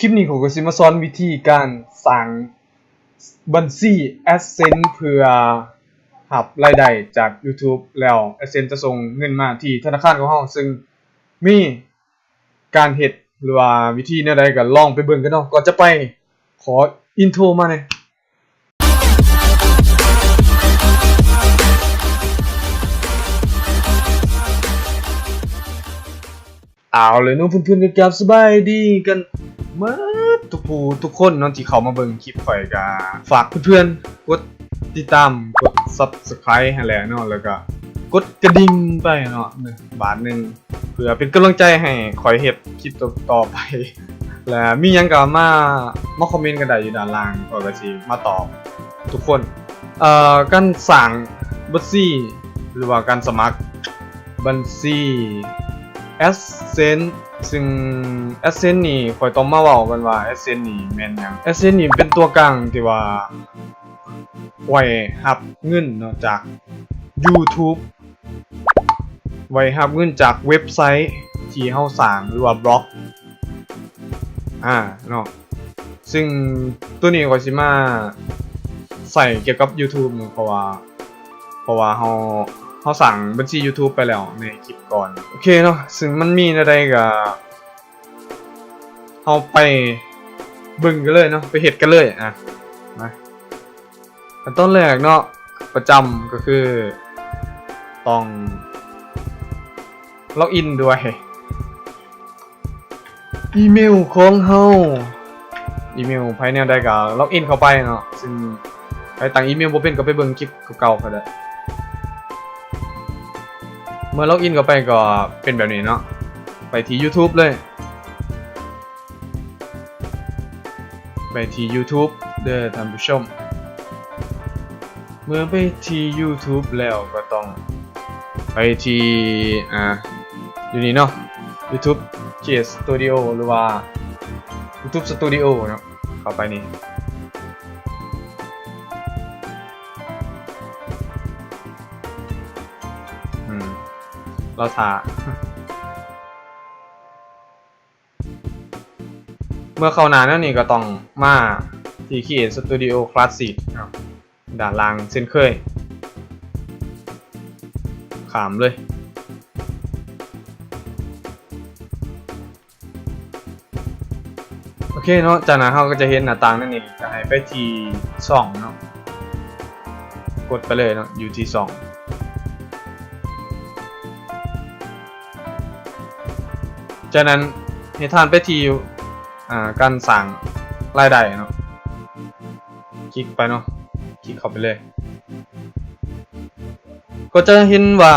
คลิปนี้ผมก็สิมาสอนวิธีการสร้างบัญชี AdSense เพื่อรับรายได้จาก YouTube แล้ว AdSense จะส่งเงินมาที่ธนาคารของเราซึ่งมีการเฮ็ดหรือว่าวิธีแนวใดก็ลองไปเบิ่งกันเนาะก่อนจะไปขออินโทรมาหน่อยเอาเลยเนาะเพื่อนๆก็สบายดีกันหมดทุกคนเนาะที่เข้ามาเบิ่งคลิปข่อยก็ฝากเพื่อนๆกดติดตามกด Subscribe ให้แล้วเนาะแล้วก็กดกระดิ่งไปเนาะ1 บาทเพื่อเป็นกำลังใจให้ข่อยเฮ็ดคลิปต่อไปและมีหยังก็มาคอมเมนต์กันได้อยู่ด้านล่างข่อยก็สิมาตอบทุกคนการสร้างบัญชีหรือว่าการสมัครบัญชี AdSense ซึ่ง AdSense นี่ข่อยต้องมาเว้ากันว่า AdSense นี่แม่นหยัง AdSense นี่เป็นตัวกลางที่ว่าไว้รับเงินเนาะจาก YouTube ไว้รับเงินจากเว็บไซต์ที่เฮาสร้างหรือว่าบล็อกเนาะซึ่งตัวนี้ข่อยสิมาใส่เกี่ยวกับ YouTube เนาะเพราะว่าเฮาสั่งบัญชี YouTube ไปแล้วในคลิปก่อนโอเคเนาะซึ่งมันมีอะไรก็เฮาไปเบิ่งกันเลยเนาะไปเฮ็ดกันเลยมาขั้นตอนแรกเนาะประจำก็คือต้องล็อกอินด้วยอีเมลของเฮาอีเมลภายในใดก็ล็อกอินเข้าไปเนาะซึ่งใครตั้งอีเมลบ่เป็นก็ไปเบิ่งคลิปเก่าๆก็ได้เมื่อล็อกอินเข้าไปก็เป็นแบบนี้เนาะไปที่ YouTube เลยไปที่ YouTube เด้อท่านผู้ชมเมื่อไปที่ YouTube แล้วก็ต้องไปที่อยู่นี่เนาะ YouTube GS Studio หรือว่า YouTube Studio เนาะเข้าไปนี่เราถ่าเมื่อเข้าหน้าแล้วนี่ก็ต้องมาที่ Create Studio Classic ด้านล่างเช่นเคยขามเลยโอเคเนาะจากนั้นเราก็จะเห็นหน้าต่างนั่นนี่จะให้ไปที่2เนาะกดไปเลยเนาะอยู่ที่2จากนั้นให้ท่านไปที่การสั่งรายได้เนาะคลิกไปเนาะคลิกเข้าไปเลยก็จะเห็นว่า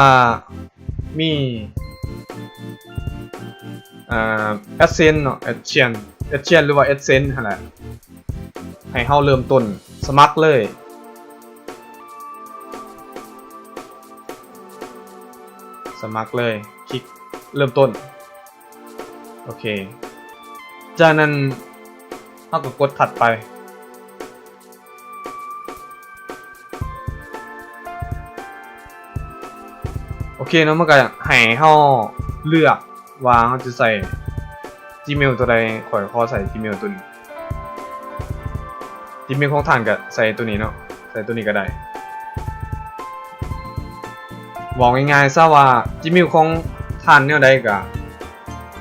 มีAdSense เนาะ AdSense หรือว่า AdSense นั่นแหละให้เฮาเริ่มต้นสมัครเลยสมัครเลยคลิกเริ่มต้นโอเคจากนั้นเราก็กดถัดไปโอเคเนาะมันก็ให้เราเลือกว่าเราจะใส่ Gmail ตัวใดขอใส่ Gmail ตัวนี้ Gmail ของท่านก็ใส่ตัวนี้เนาะใส่ตัวนี้ก็ได้บอกง่ายๆซะว่า Gmail ของท่านแนวใดก็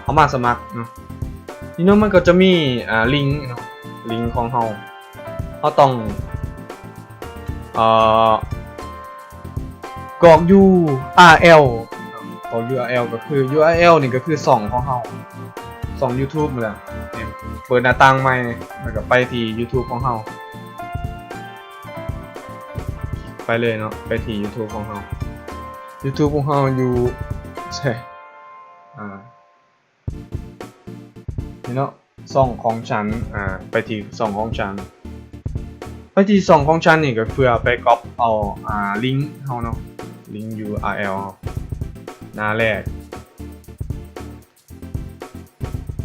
เอามาสมัครเนาะนี่เนาะมันก็จะมีลิงก์เนาะลิงก์ของเราต้องกรอก URL กรอก URL ก็คือ URL นี่ก็คือ2ของเรา2 YouTube นั่นแหละเปิดหน้าต่างใหม่แล้วก็ไปที่ YouTube ของเราไปเลยเนาะไปที่ YouTube ของเรา YouTube ของเราอยู่ใช่นี่เนาะช่องของฉันไปที่ช่องของฉันไปที่ช่องของฉันนี่ก็เพื่อไปก๊อปเอาลิงก์เฮาเนาะลิงก์ URL หน้าแรก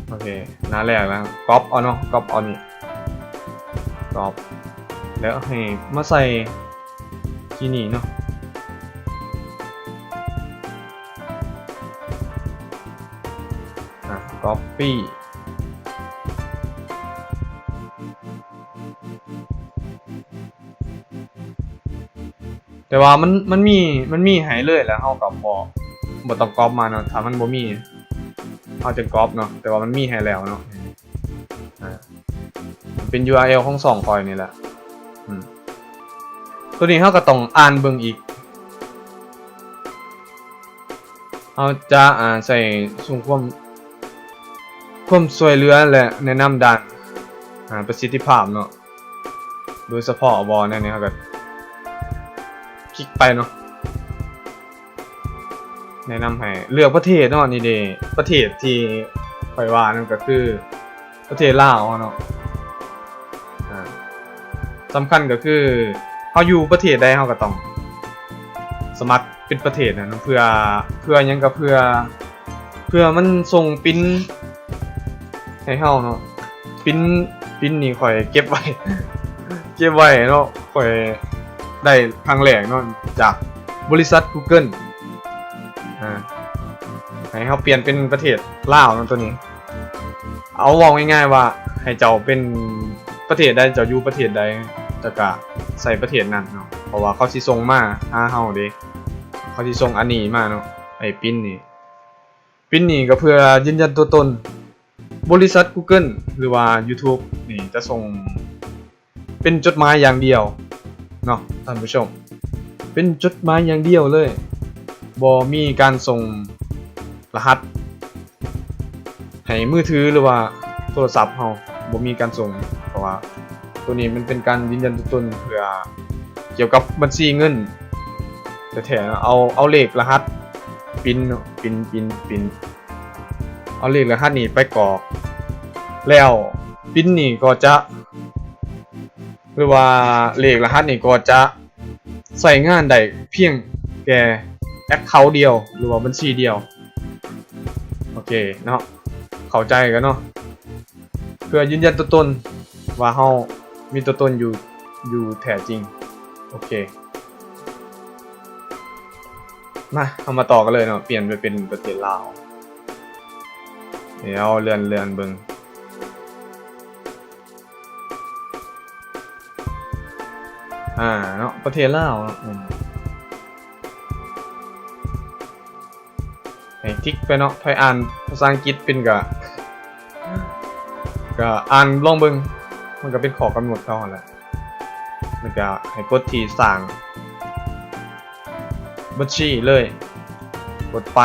โอเคหน้าแรกแล้วก๊อปเอาเนาะก๊อปเอานี่ก๊อปแล้วให้มาใส่ที่นี่เนาะcopy แต่ว่ามันมีให้เลยแล้วเฮาก็บ่ต้องก๊อปมาเนาะถ้ามันบ่มีเฮาจะก๊อปเนาะแต่ว่ามันมีให้แล้วเนาะมันเป็น URL ของสองคอยนี่แหละตัวนี้เฮาก็ต้องอ่านเบิ่งอีกเฮาจะใส่ส่งความช่วยเหลือและแนะนำด้านประสิทธิภาพเนาะโดยเฉพาะบ่เนี่ยเฮาก็คลิกไปเนาะแนะนำให้เลือกประเทศเนาะนี่เด้ประเทศที่ข่อยว่านั่นก็คือประเทศลาวเนาะสำคัญก็คือเฮาอยู่ประเทศใดเฮาก็ต้องสมัครเป็นประเทศนะเพื่อหยังก็เพื่อมันส่งปริ้นให้เฮาเนาะปริ้นนี่ข่อยเก็บไว้เนาะข่อยได้ครั้งแรกเนาะจากบริษัท Google ให้เฮาเปลี่ยนเป็นประเทศลาวเนาะตัวนี้เอาเว้าง่ายๆว่าให้เจ้าเป็นประเทศใดเจ้าอยู่ประเทศใดจะก็ใส่ประเทศนั้นเนาะเพราะว่าเขาสิส่งมาหาเฮาเด้เขาสิส่งอันนี้มาเนาะไอ้ปริ้นนี่ก็เพื่อยืนยันตัวตนบริษัท Google หรือว่า YouTube นี่จะส่งเป็นจดหมายอย่างเดียวเนาะท่านผู้ชมเป็นจดหมายอย่างเดียวเลยบ่มีการส่งรหัสให้มือถือหรือว่าโทรศัพท์เฮาบ่มีการส่งเพราะว่าตัวนี้มันเป็นการยืนยันตัวตนเพื่อเกี่ยวกับบัญชีเงินแท้ๆเอาเลขรหัสปริ้นเนาะปริ้นเอาเลขรหัสนี่ไปกรอกแล้วปริ้นนี่ก็จะหรือว่าเลขรหัสนี่ก็จะใช้งานได้เพียงแค่แอคเคาท์เดียวหรือว่าบัญชีเดียวโอเคเนาะเข้าใจกันเนาะเพื่อยืนยันตัวตนว่าเฮามีตัวตนอยู่แท้จริงโอเคมาเอามาต่อกันเลยเนาะเปลี่ยนไปเป็นประเทศลาวเดี๋ยวเลื่อนเบิ่งเนาะประเทศลาวให้คลิกไปเนาะถ้าอ่านภาษาอังกฤษเป็นก็อ่านลองเบิ่งมันก็เป็นข้อกำหนดเขาแหละมันก็ให้กดที่สร้างบัญชีเลยกดไป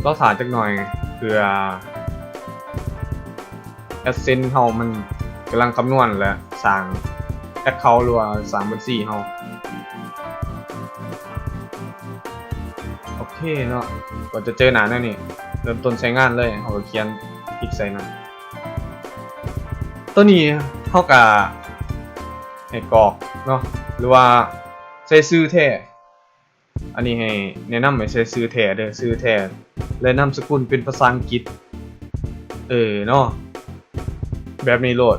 รอถ่ายจักหน่อยเพื่อแอดเซนส์เฮามันกำลังคำนวณและสร้างแอคเคาท์หรือว่าสร้างบัญชีเฮาโอเคเนาะก็จะเจอหน้าแนวนี้เริ่มต้นใช้งานเลยเฮาก็เขียนคลิกใส่นั้นตัวนี้เฮาก็ให้กรอกเนาะหรือว่าใส่ชื่อแท้อันนี้ให้แนะนำให้ใส่ชื่อแท้เด้อชื่อแท้และนามสกุลเป็นภาษาอังกฤษเนาะแบบนี้โหลด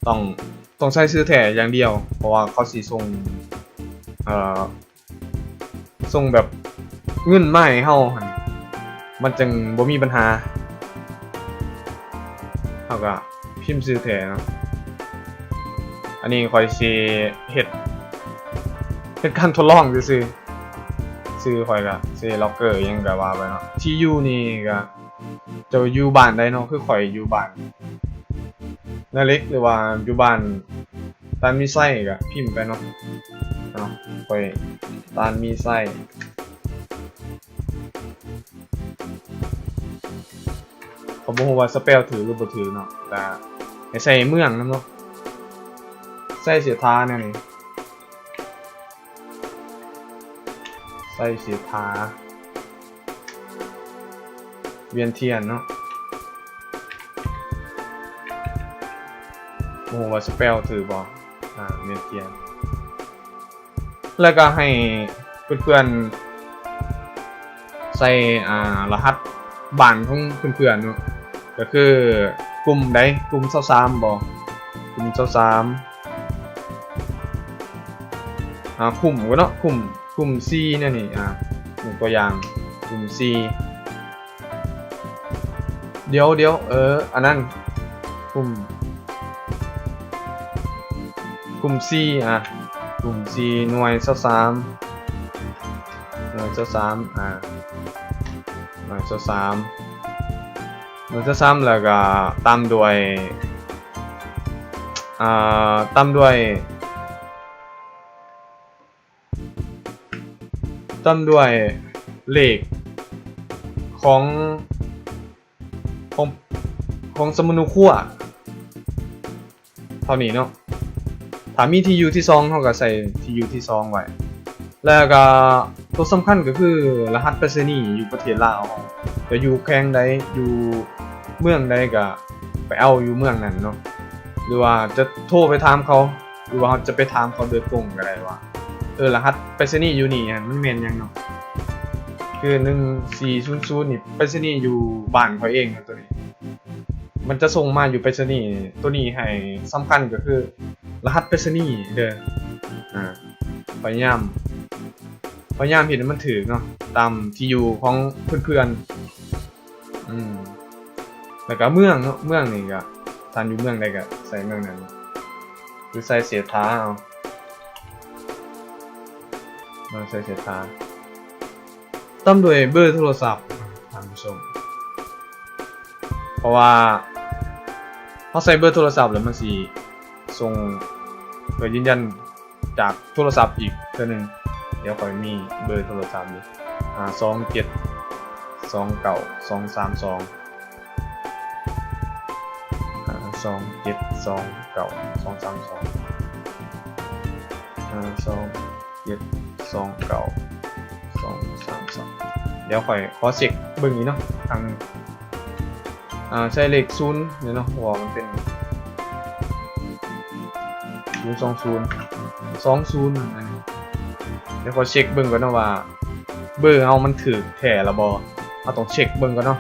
ต้องใช้ชื่อแท้อย่างเดียวเพราะว่าเขาสิส่งแบบเงินมาให้เฮาหั่นมันจึงบ่มีปัญหาเฮาก็พิมพ์ชื่อแท้เนาะอันนี้ค่อยสิเฮ็ดเป็นการทดลองซื่อค่อยก็สิล็อกเกอร์ยังก็ว่าไปเนาะที่อยู่นี่ก็จะอยู่บ้านได้เนาะคือข่อยอยู่บ้านนาเล็กหรือว่าอยู่บ้านตานมีไส้ก็พิมพ์ไปเนาะข่อยตานมีไส้ผมบ่ฮู้ว่าสเปลถือหรือบ่ถือเนาะแต่ให้ใส่เมืองนำเนาะใส่เสียทาเนี่ยนี่ใส่เสียทาเวียนเทียนเนาะโอ้ว่าสเปลถือบ่เวียนเทียนแล้วก็ให้เพื่อนๆใส่รหัสบ้านของเพื่อนๆเนาะก็คือกลุ่มใดกลุ่ม23บ่กลุ่ม23กลุ่มก็เนาะกลุ่ม C เนี่ยนี่ตัวอย่างกลุ่ม C เดี๋ยวอันนั้นกลุ่ม ลุ่ม C กลุ่ม C หน่วย23หน่วย23หน่วย23หน่วย23แล้วก็ตามด้วยตามด้วยเลขของสมนุขั้วเท่านี้เนาะถ้ามีที่อยู่ที่2เฮาก็ใส่ที่อยู่ที่2ไว้แล้วก็ตัวสำคัญก็คือรหัสไปรษณีย์อยู่ประเทศลาวจะอยู่แขวงใดอยู่เมืองใดก็ไปเอาอยู่เมืองนั้นเนาะหรือว่าจะโทรไปถามเขาหรือว่าจะไปถามเขาโดยตรงก็ได้ว่ารหัสไปรษณีย์อยู่นี่มันแม่นยังเนาะคือ1400นี่ไปรษณีย์อยู่บ้านเขาเองตัวนี้มันจะส่งมาอยู่ไปรษณีย์ตัวนี้ให้สำคัญก็คือรหัสไปรษณีย์เด้อพยายามเห็นมันถือเนาะตามที่อยู่ของเพื่อนแล้วก็เมืองเนาะเมืองนี่ก็ท่านอยู่เมืองใดก็ใส่เมืองนั้นหรือใส่เสียท้าเอาใส่เสียท้าตามด้วยเบอร์โทรศัพท์ท่านผู้ชมเพราะว่าพอใส่เบอร์โทรศัพท์แล้วมันสิส่งเบอร์ยืนยันจากโทรศัพท์อีกเทื่อนึงเดี๋ยวค่อยมีเบอร์โทรศัพท์อยู่27292232 เดี๋ยวค่อยขอเช็คเบิ่งนี้เนาะทางใช้เลข0เนี่ยเนาะเพราะว่ามันเป็น020เดี๋ยวขอเช็คเบิ่งก่อนนะว่าเบอร์เฮามันถูกแท้ละบ่เฮาต้องเช็คเบิ่งก่อนเนาะ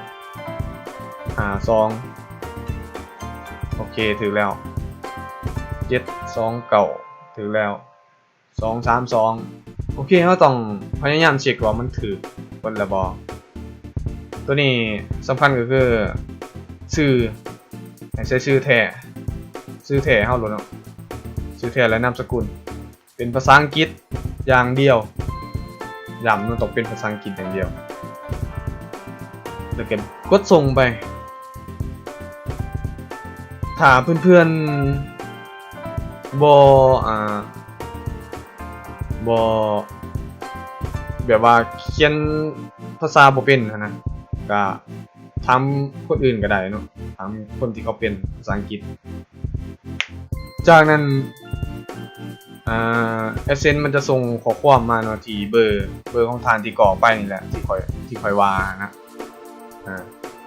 โอเคถูกแล้ว729ถูกแล้ว232โอเคเฮาต้องพยายามเช็คว่ามันถูกเบิ่งละบ่ตัวนี้สำคัญก็คือชื่อให้ใช้ชื่อแท้เฮาโหลดเนาะชื่อแท้และนามสกุลเป็นภาษาอังกฤษอย่างเดียวย้ำมันต้องเป็นภาษาอังกฤษอย่างเดียวแล้วก็กดส่งไปถ้าเพื่อนๆบ่แบบว่าเขียนภาษาบ่เป็นนะก็ถามคนอื่นก็ได้เนาะถามคนที่เขาเป็นภาษาอังกฤษจากนั้นEssence มันจะส่งข้อความมาเนาะที่เบอร์ของทานที่ก่อไปนี่แหละที่ค่อยว่านะ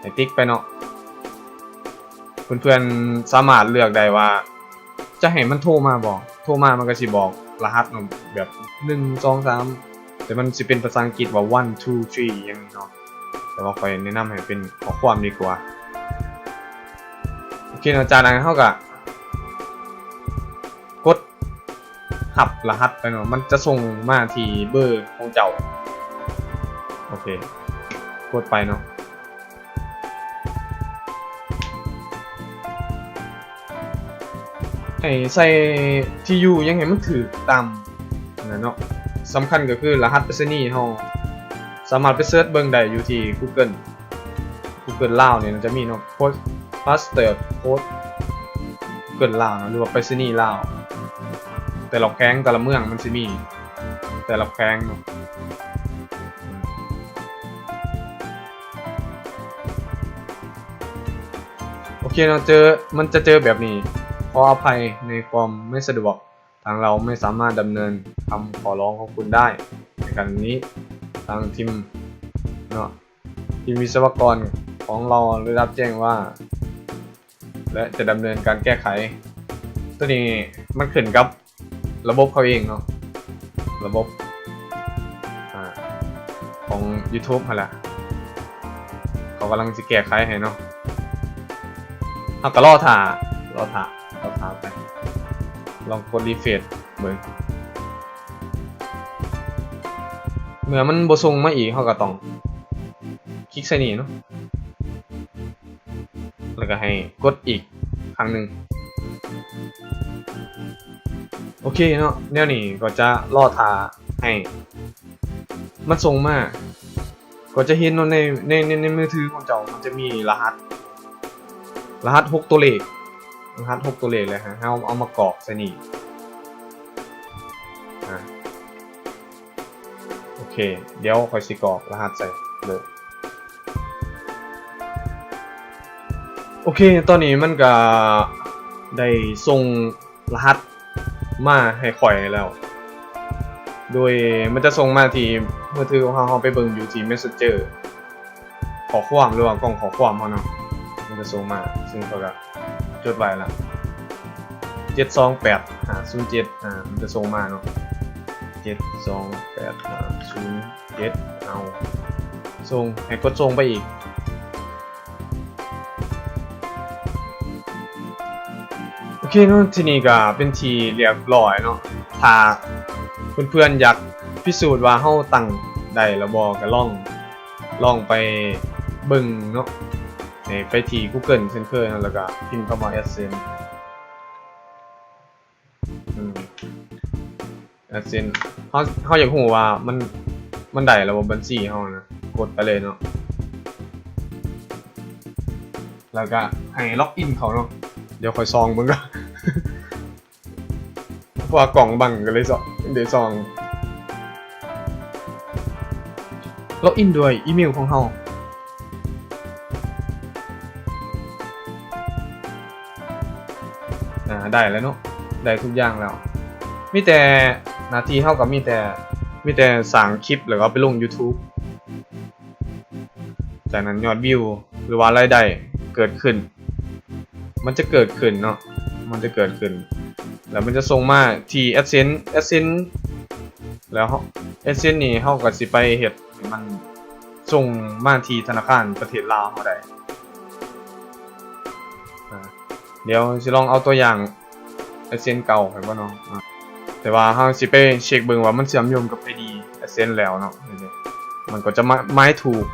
ให้ติ๊กไปเนาะเพื่อนๆสามารถเลือกได้ว่าจะให้มันโทรมาบอกมันก็สิบอกรหัสเนาะแบบ1 2 3แต่มันสิเป็นภาษาอังกฤษว่า1 2 3อย่างนี้เนาะแต่ว่าค่อยแนะนำให้เป็นข้อความดีกว่าโอเคเนาะจากนั้นเฮาก็กดหับรหัสไปเนาะมันจะส่งมาที่เบอร์ของเจ้าโอเคกดไปเนาะให้ใส่ที่อยู่ยังให้มันถูกตามนั่นเนาะสำคัญก็คือรหัสไปรษณีย์เฮาสามารถไปเสิร์ชเบิ่งได้อยู่ที่ Google ลาวเนี่ยมันจะมีเนาะ Postal Code Google ลาวเนาะหรือว่าไปรษณีย์ลาวแต่ละแขวงแต่ละเมืองมันสิมีแต่ละแขวงเนาะโอเคเนาะมันจะเจอแบบนี้ขออภัยในความไม่สะดวกทางเราไม่สามารถดำเนินคำขอร้องของคุณได้ในการนี้ทางทีมวิศวกรของเราได้รับแจ้งว่าและจะดำเนินการแก้ไขตัวนี้มันขึ้นกับระบบเขาเองเนาะระบบของ YouTube นั่นแหละเขากำลังจะแก้ไขให้เนาะเอาก็รอถ่าไปลองกดรีเฟรชเบิ่งเมื่อมันบ่ส่งมาอีกเขาก็ต้องคลิกใส่นี่เนาะแล้วก็ให้กดอีกครั้งหนึ่ง โอเคเนาะแนวนี้ก็จะรอทาให้มันส่งมาก็จะเห็นเนาะในมือถือของเจ้ามันจะมีรหัส6ตัวเลขรหัส6ตัวเลขเลยฮะเอามากรอกใส่นี่โอเคเดี๋ยวค่อยสิกรอกรหัสใส่เลยโอเคตอนนี้มันก็ได้ส่งรหัสมาให้ข่อยแล้วโดยมันจะส่งมาที่มือถือของเราไปเบิ่งอยู่ที่ Messenger ขอความหรือว่ากล่องขอความเฮาเนาะมันจะส่งมาซึ่งเขาก็จดไว้แล้ว728-507มันจะส่งมาเนาะ728-507เอาส่งให้กดส่งไปอีกโอเคเนาะทีนี้ก็เป็นทีเรียบร้อยเนาะถ้าเพื่อนๆอยากพิสูจน์ว่าเฮาตั้งได้แล้วบ่ก็ลองไปเบิ่งเนาะไปที่ Google เช่นเคยนะแล้วก็พิมพ์เข้ามา AdSense AdSense เฮาอยากรู้ว่ามันได้ระบบบัญชีเฮานะกดไปเลยเนาะแล้วก็ให้ล็อกอินเขาเนาะเดี๋ยวค่อยซองเบิ่งก็ เพราะว่ากล่องบังก็เลยเดี๋ยวซองล็อกอินด้วยอีเมลของเฮาได้แล้วเนาะได้ทุกอย่างแล้วมีแต่หน้าที่เฮากับมีแต่สร้างคลิปแล้วก็ไปลง YouTube จากนั้นยอดวิวหรือว่ารายได้เกิดขึ้นมันจะเกิดขึ้นเนาะมันจะเกิดขึ้นแล้วมันจะส่งมาที่ AdSense แล้ว AdSense นี่เฮาก็สิไปเฮ็ดให้มันส่งมาที่ธนาคารประเทศลาวเฮาได้เดี๋ยวสิลองเอาตัวอย่าง AdSense เก่าให้บ่เนาะแต่ว่าเฮาสิไปเช็คเบิ่งว่ามันเชื่อมโยงกับ ID AdSense แล้วเนาะมันก็จะไม้ถูก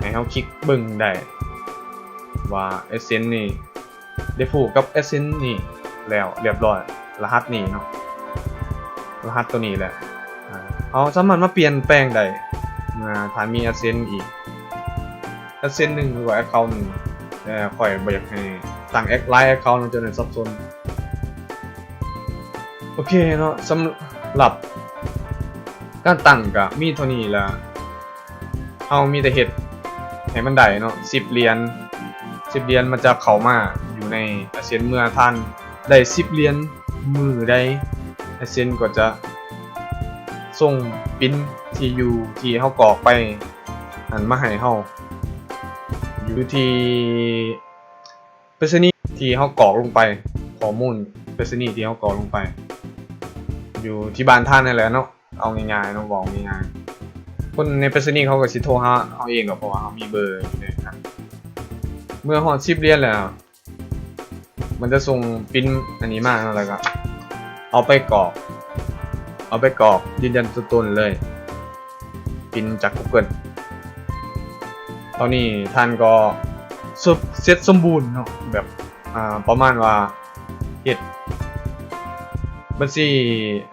ให้เฮาคลิกเบิ่งได้ว่า AdSense นี่ได้ผูกกับ AdSense นี่แล้วเรียบร้อยรหัสนี่เนาะรหัสตัวนี้แหละเอาสามารถมาเปลี่ยนแปลงได้ถ้ามี AdSense อีก AdSense 1หรือว่า account นึงแต่ข่อยบ่อยากให้ตั้งไลน์ account จนได้สับสนโอเคเนาะสำหรับการตั้งก็มีเท่านี้ละเฮามีแต่เฮ็ดให้มันได้เนาะ10 เหรียญมันจะเข้ามาอยู่ใน AdSense เมื่อท่านได้10 เหรียญมือใด AdSense ก็จะส่งปิ้นที่อยู่ที่เฮากรอกไปอันมาให้เฮาอยู่ที่ไปรษณีย์ที่เฮากรอกลงไปข้อมูลไปรษณีย์ที่เฮากรอกลงไปอยู่ที่บ้านท่านนั่นแหละเนาะเอาง่ายๆเนาะบอกง่ายๆคนในไปรษณีย์เขาก็สิโทรหาเฮาเองก็เพราะว่าเฮามีเบอร์อยู่ในนั้นเมื่อฮอด10 เหรียญแล้วมันจะส่งปิ้นอันนี้มาแล้วก็เอาไปกรอกยืนยันตัวตนเลยปิ้นจาก Google ตอนนี้ท่านก็เสร็จสมบูรณ์เนาะแบบประมาณว่าเฮ็ดบัญชี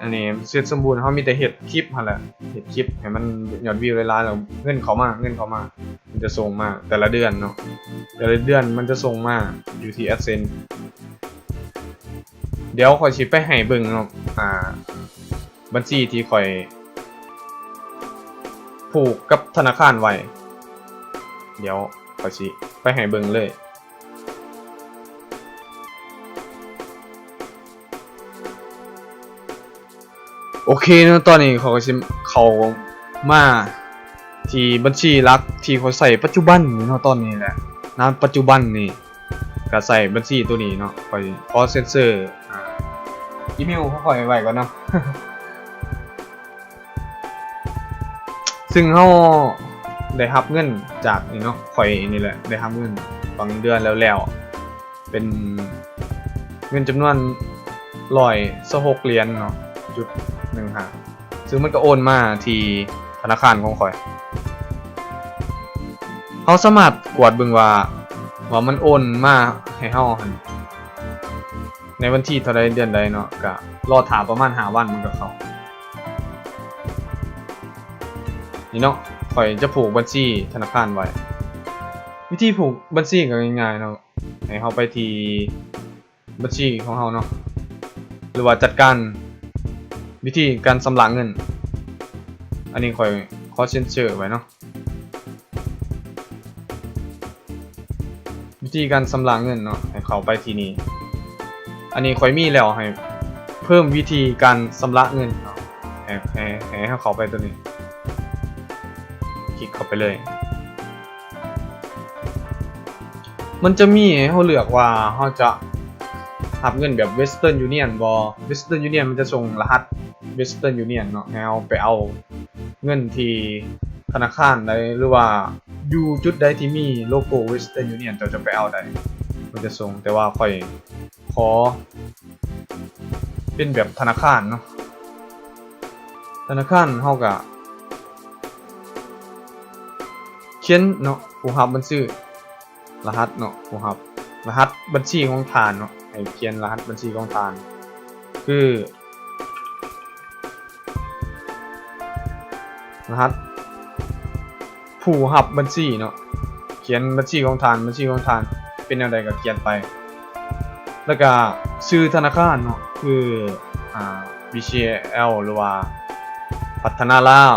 อันนี้เสร็จสมบูรณ์เฮามีแต่เฮ็ดคลิปหั่นแหละเฮ็ดคลิปให้มันยอดวิวหลายๆแล้วเงินเข้ามามันจะส่งมาแต่ละเดือนเนาะแต่ละเดือนมันจะส่งมาอยู่ที่ AdSense เดี๋ยวข่อยสิไปให้เบิ่งเนาะบัญชีที่ข่อยผูกกับธนาคารไว้เดี๋ยวข่อยสิไปให้เบิ่งเลยโอเคเนาะตอนนี้เขาก็สิเข้ามาที่บัญชีหลักที่เขาใส่ปัจจุบันนี่เนาะตอนนี้แหละนะปัจจุบันนี่ก็ใส่บัญชีตัวนี้เนาะข่อยขอเซ็นเซอร์อีเมลเขาข่อยไว้ก่อนเนาะ ซึ่งเฮาได้รับเงินจากนี่เนาะข่อยนี่แหละได้รับเงินบางเดือนแล้วเป็นเงินจำนวน126 เหรียญเนาะ.15ซึ่งมันก็โอนมาที่ธนาคารของข่อยเฮาสามารถกวดเบิ่งว่ามันโอนมาให้เฮาหั่น ในวันที่เท่าใดเดือนใดเนาะก็รอถามประมาณ5วันมันก็เข้านี่เนาะข่อยจะผูกบัญชีธนาคารไว้วิธีผูกบัญชีก็ง่ายๆเนาะให้เฮาไปที่บัญชีของเฮาเนาะหรือว่าจัดการวิธีการชำระเงินอันนี้ข่อยขอเซ็นเซอร์ไว้เนาะวิธีการชำระเงินเนาะให้เข้าไปที่นี่อันนี้ข่อยมีแล้วให้เพิ่มวิธีการชำระเงินเนาะให้เข้าไปตัวนี้คลิกเข้าไปเลยมันจะมีให้เราเลือกว่าเราจะรับเงินแบบ Western Union บ่ Western Union มันจะส่งรหัส Western Union เนาะให้เราไปเอาเงินที่ธนาคารใดหรือว่าอยู่จุดใดที่มีโลโก้ Western Union จะไปเอาได้มันจะส่งแต่ว่าค่อยขอเป็นแบบธนาคารเนาะธนาคารเฮาก็เขียนเนาะผู้รับมันชื่อรหัสเนาะผู้รับรหัสบัญชีของทานเนาะให้เขียนรหัสบัญชีของทานคือรหัสผู้รับบัญชีเนาะเขียนบัญชีของทานเป็นแนวใดก็เขียนไปแล้วก็ชื่อธนาคารเนาะคือBCL หรือว่าพัฒนาลาว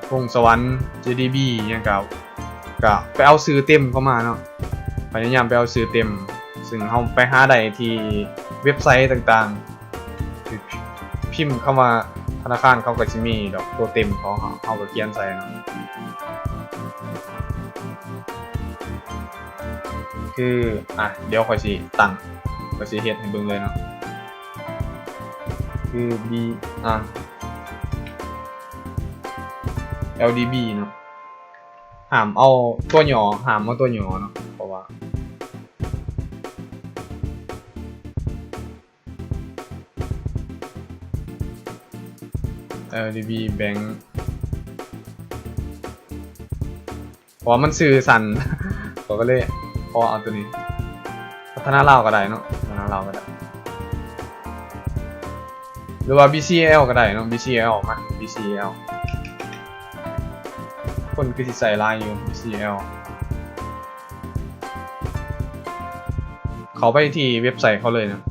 พงสวรรค์ JDB อย่างก็ไปเอาซื้อเต็มเข้ามาเนาะพยายามไปเอาซื้อเต็มซึ่งเฮาไปหาได้ที่เว็บไซต์ต่างๆพิมพ์เข้ามาธนาคารเขาก็สิมีดอกตัวเต็มของเฮาก็เขียนใส่เนาะคือเดี๋ยวค่อยสิตั้งค่อยสิเฮ็ดให้เบิ่งเลยเนาะคือ LDB เนาะห้ามเอาตัวหย่อเนาะเพราะว่าLDB Bank เพราะมันสื่อสั่น ก็เลยพอเอาตัวนี้พัฒนาลาวก็ได้เนาะพัฒนาลาวก็ได้หรือว่า BCL ก็ได้เนาะ BCL มา BCL คนคือสิใส่ลายอยู่ BCL เขาไปที่เว็บไซต์เขาเลยนะ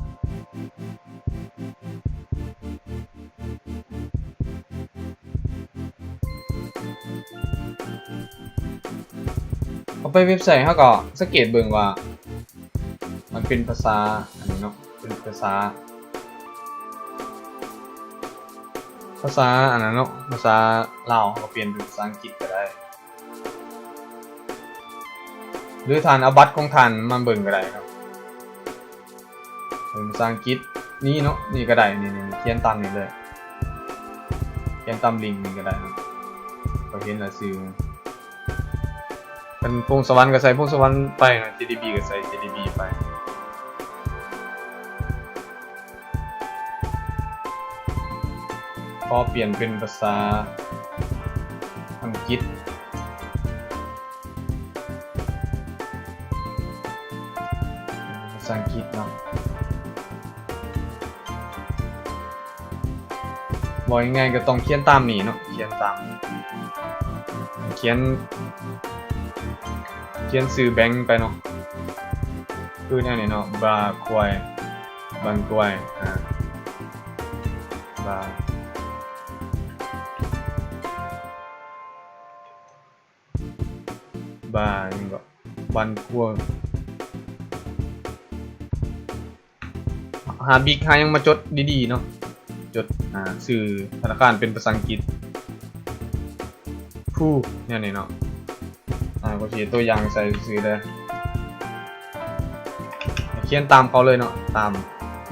เขาไปเว็บไซต์เขาก็สังเกตเบิ่งว่ามันเป็นภาษาอันนี้เนาะเป็นภาษาอันนั้นเนาะภาษาลาวก็เปลี่ยนเป็นภาษาอังกฤษก็ได้หรือทานเอาบัตรของทานมาเบิ่งก็ได้ครับเป็นภาษาอังกฤษนี่เนาะนี่ก็ได้นี่เขียนตามนี้เลยเขียนตามลิงก์นี่ก็ได้ครับก็เห็นแล้วซื้อเป็นพงสวรรค์ก็ใส่พงสวรรค์ไปนะ JDB ก็ใส่ JDB ไปพอเปลี่ยนเป็นภาษาอังกฤษเนาะบอกยังไงก็ต้องเขียนตามนี่เนาะเขียนซื้อแบงค์ไปเนาะคือแนวนี้เนาะบาควายบังกวยบาอย่างก็บันกวยหาบิ๊กหายังมาจดดีๆเนาะจดสื่อธนาคารเป็นภาษาอังกฤษผู้เนี่ยนี่เนาะก็เขียนตัวอย่างใส่สื่อเลยเขียนตามเขาเลยเนาะตาม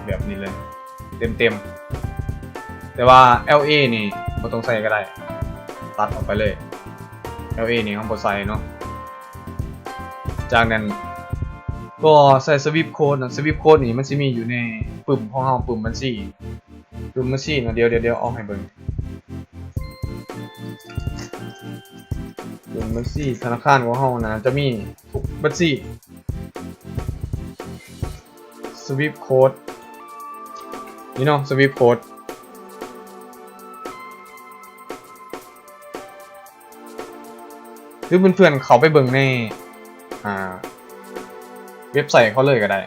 แบบนี้เลยเต็มแต่ว่า LA นี่บ่ต้องใส่ก็ได้ตัดออกไปเลย LA นี่เขาบ่ใส่เนาะจากนั้นก็ใส่ Swift Code นะ Swift Code นี่มันสิมีอยู่ในปุ่มของเฮาปุ่มบัญชีเนาะเดี๋ยวเอาให้เบิ่งปุ่มบัญชีธนาคารของเฮานะจะมีทุกบัญชี Swift Code นี่เนาะ Swift Code หรือเพื่อนๆเขาไปเบิ่งในเว็บไซต์เขาเลยก็ได้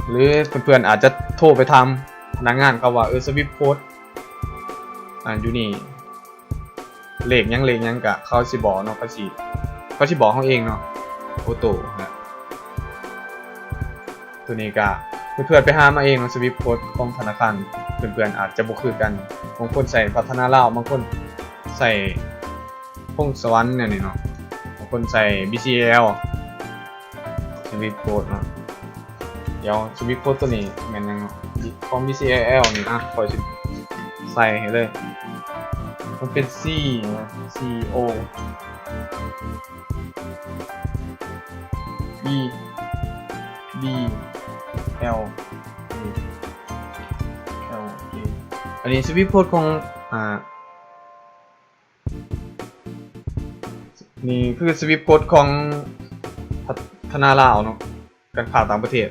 หรือเพื่อนๆอาจจะโทรไปทำพนักงานเขาว่าSwift Code อยู่นี่เลขยังกะเขาสิบอกเนาะเขาสิบอกเขาเองเนาะโอโต้นะตัวนี้กะเพื่อนๆไปหามาเองเนาะ Swift Code ของธนาคารเพื่อนๆอาจจะบ่คือกันบางคนใส่พัฒนาลาวบางคนใส่พงสวรรค์เนี่ยนี่เนาะบางคนใส่ BCL Swift Code เนาะเดี๋ยว Swift Code ตัวนี้แม่นยังเนาะของ BCL นี่ขอสิใส่ให้เลยมันเป็น C นะ CO E D L L A อันนี้ Swift Code ของนี่คือ Swift Code ของพัฒนาลาวเนาะการข่าวต่างประเทศ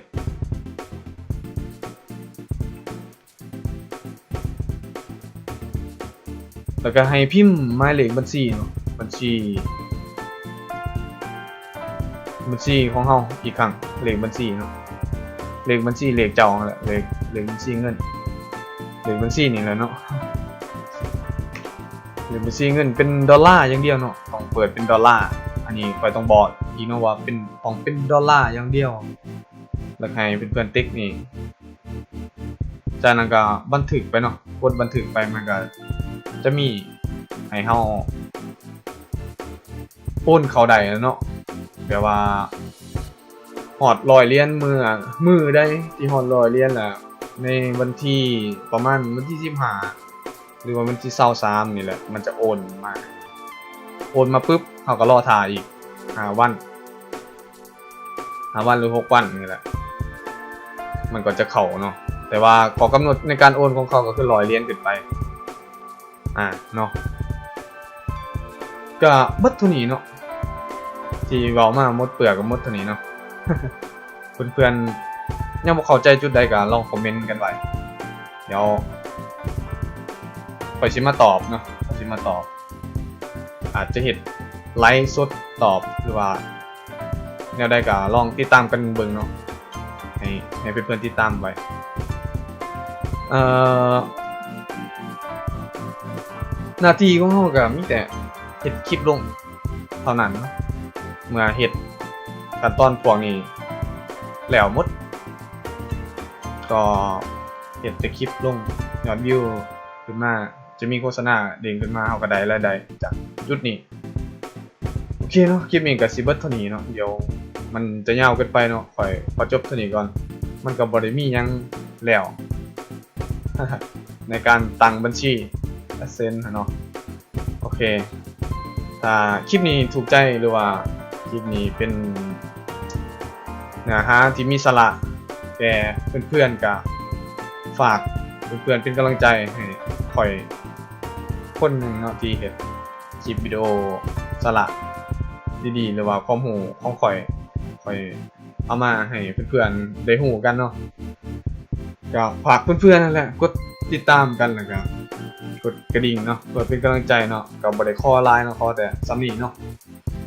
แล้วก็ให้พิมพ์หมายเลขบัญชีเนาะบัญชีของเฮาอีกครั้งเลขบัญชีเนาะเลขบัญชีเลขเจ้าแหละเลขบัญชีเงินเลขบัญชีนี่แหละเนาะเลขบัญชีเงินเป็นดอลลาร์อย่างเดียวเนาะต้องเปิดเป็นดอลลาร์อันนี้ค่อยต้องบอกอีกเนาะว่าเป็นดอลลาร์อย่างเดียวแล้วให้เพื่อนๆติ๊กนี่จากนั้นก็บันทึกไปเนาะกดบันทึกไปมันก็จะมีให้เฮาโอนเข้าได้เนาะแปลว่าฮอด100เหรียญมือได้ที่ฮอด100เหรียญแล้วในวันที่ประมาณวันที่15หรือว่าวันที่23นี่แหละมันจะโอนมาปุ๊บเฮาก็รอท่าอีก5 วันหรือ6 วันนี่แหละมันก็จะเข้าเนาะแต่ว่าข้อกำหนดในการโอนของเขาก็คือ100เหรียญขึ้นไปเนาะก็เบิดเท่านี้เนาะที่เว้ามาหมดเปลือกก็หมดเท่านี้เนาะ เพื่อนๆยังบ่เข้าใจจุดใดก็ลองคอมเมนต์กันไว้เดี๋ยวค่อยสิมาตอบเนาะอาจจะเฮ็ดไลฟ์สดตอบหรือว่าแนวใดก็ลองติดตามกันเบิ่งเนาะให้เพื่อนๆติดตามไว้หน้าที่ของเราก็มีแต่เฮ็ดคลิปลงเท่านั้นเนาะเมื่อเฮ็ดขั้นตอนพวกนี้แล้วหมดก็เฮ็ดแต่คลิปลงยอดวิวขึ้นมาจะมีโฆษณาเด้งขึ้นมาเฮาก็ได้รายได้จากจุดนี้โอเคเนาะคลิปนี้ก็สิเบิดเท่านี้เนาะเดี๋ยวมันจะยาวเกินไปเนาะขอจบเท่านี้ก่อนมันก็บ่ได้มีหยังแล้ว ในการตั้งบัญชีAdSense เนาะโอเคถ้าคลิปนี้ถูกใจหรือว่าคลิปนี้เป็นเนื้อหาที่มีสาระแก่เพื่อนๆก็ฝากเพื่อนๆเป็นกำลังใจให้ข่อยคนหนึ่งเนาะที่เฮ็ดคลิปวิดีโอสาระดีๆหรือว่าความรู้ของข่อยเอามาให้เพื่อนๆได้รู้กันเนาะก็ฝากเพื่อนๆนั่นแหละกดติดตามกันแล้วก็กดกระดิ่งเนาะเพื่อเป็นกำลังใจเนาะก็บ่ได้ขอไลน์เนาะขอแต่ซ้ำนี้เนาะ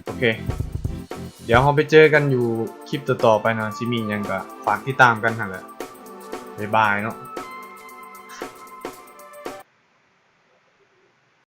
โอเคเดี๋ยวเราไปเจอกันอยู่คลิปต่อๆไปเนาะสิมีหยังก็ฝากติดตามกันหั่นแหละบ๊ายบายเนาะ